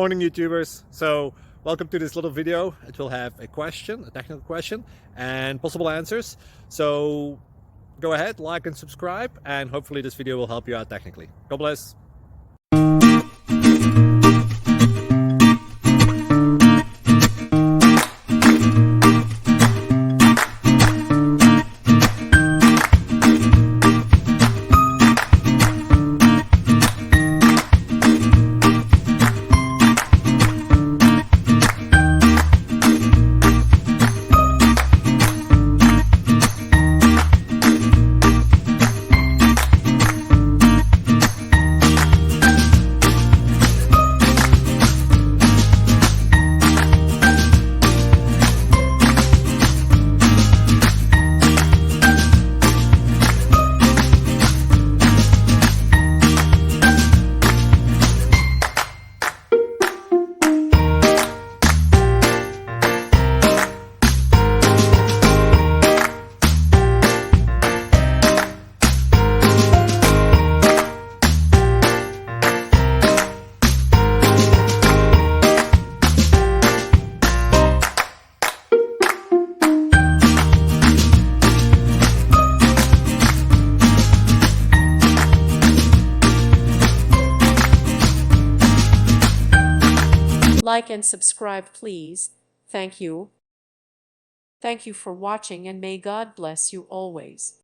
Morning YouTubers. So welcome to this little video. It will have a question, a technical question, and possible answers. So go ahead, like and subscribe, and hopefully this video will help you out technically. God bless. Like and subscribe, please. Thank you. Thank you for watching, and may God bless you always.